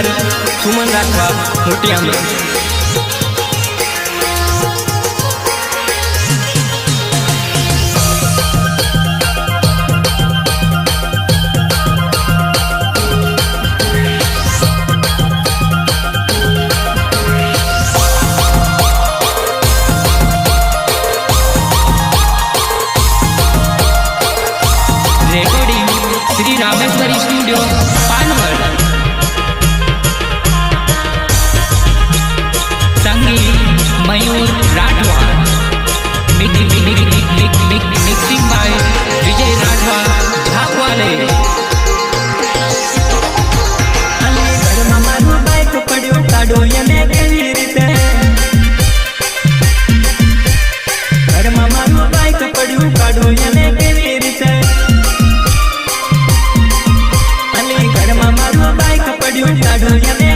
Singer Suman Rathwa મોટિયામાં। Recording Shri Rameshwari studio Panvad. સંગીત Mayur Rathwa. Mixing by Vijay Rathwa ઝાકવાલે। ઘરમાં મારું બાઈક પડ્યું કાઢો એને કેવી રીતે? ઘરમાં મારું બાઈક પડ્યું કાઢો એને કેવી રીતે? ઘરમાં મારું બાઈક પડ્યું કાઢો એને